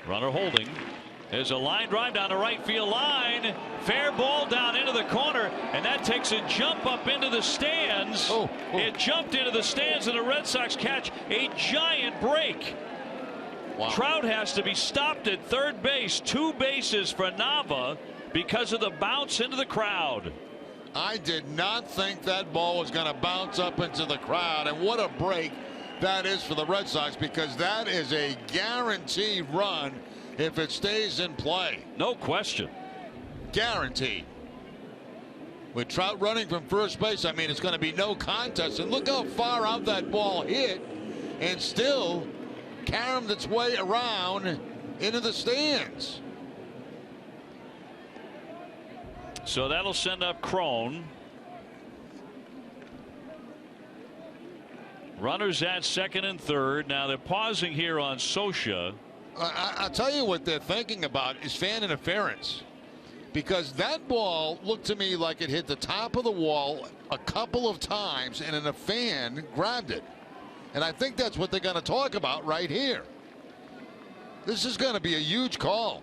Runner holding. There's a line drive down the right field line. Fair ball down into the corner, and that takes a jump up into the stands. It jumped into the stands, and the Red Sox catch a giant break. Wow. Trout has to be stopped at third base. 2 bases for Nava because of the bounce into the crowd. I did not think that ball was going to bounce up into the crowd, and what a break that is for the Red Sox, because that is a guaranteed run if it stays in play. No question. Guaranteed. With Trout running from first base, I mean, it's going to be no contest. And look how far out that ball hit and still caromed its way around into the stands. So that'll send up Crone. Runners at second and third. Now they're pausing here on Socha. I'll tell you what they're thinking about is fan interference, because that ball looked to me like it hit the top of the wall a couple of times and then a fan grabbed it. And I think that's what they're going to talk about right here. This is going to be a huge call.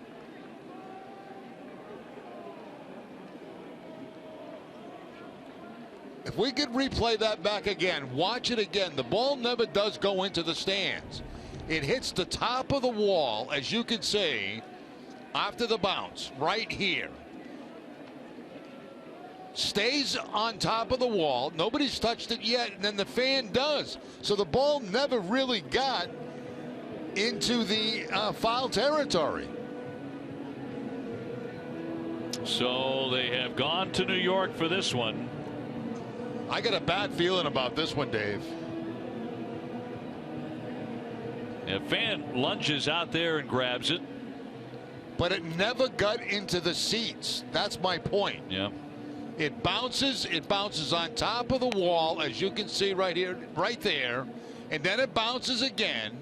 If we could replay that back again, watch it again. The ball never does go into the stands. It hits the top of the wall, as you can see, after the bounce, right here. Stays on top of the wall. Nobody's touched it yet, and then the fan does. So the ball never really got into the foul territory. So they have gone to New York for this one. I got a bad feeling about this one, Dave. A fan lunges out there and grabs it. But it never got into the seats. That's my point. Yeah. It bounces on top of the wall, as you can see right here, right there, and then it bounces again,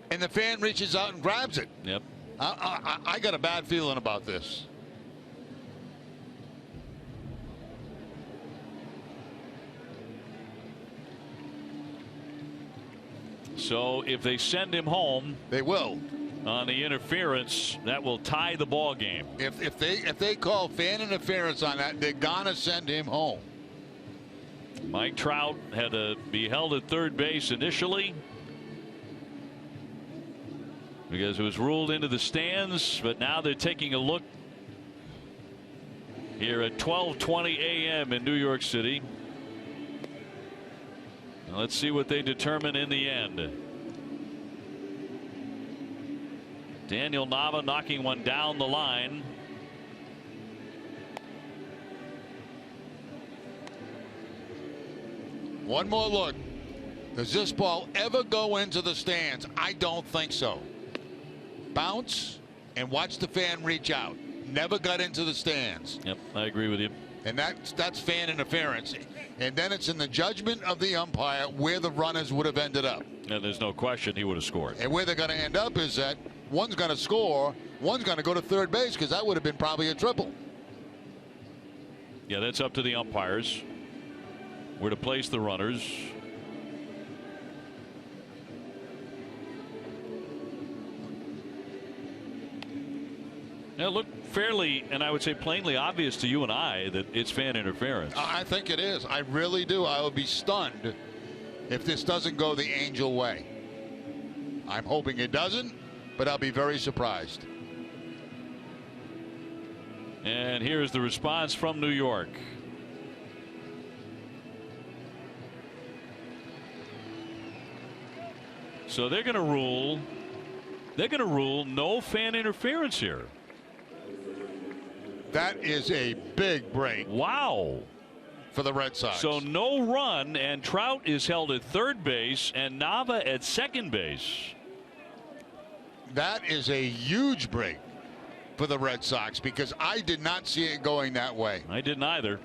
and the fan reaches out and grabs it. Yep. I got a bad feeling about this. So if they send him home, they will. On the interference, that will tie the ball game. If they call fan interference on that, they're gonna send him home. Mike Trout had to be held at third base initially because it was ruled into the stands, but now they're taking a look here at 12:20 a.m. in New York City. Let's see what they determine in the end. Daniel Nava knocking one down the line. One more look. Does this ball ever go into the stands? I don't think so. Bounce and watch the fan reach out. Never got into the stands. Yep, I agree with you. And that's fan interference. And then it's in the judgment of the umpire where the runners would have ended up. And there's no question he would have scored. And where they're going to end up is that one's going to score, one's going to go to third base, because that would have been probably a triple. Yeah, that's up to the umpires where to place the runners. Now, look fairly, and I would say plainly obvious to you and I, that it's fan interference. I think it is. I really do. I would be stunned if this doesn't go the Angel way. I'm hoping it doesn't, but I'll be very surprised. And here's the response from New York. So they're going to rule no fan interference here. That is a big break. Wow. For the Red Sox. So no run, and Trout is held at third base and Nava at second base. That is a huge break for the Red Sox, because I did not see it going that way. I didn't either.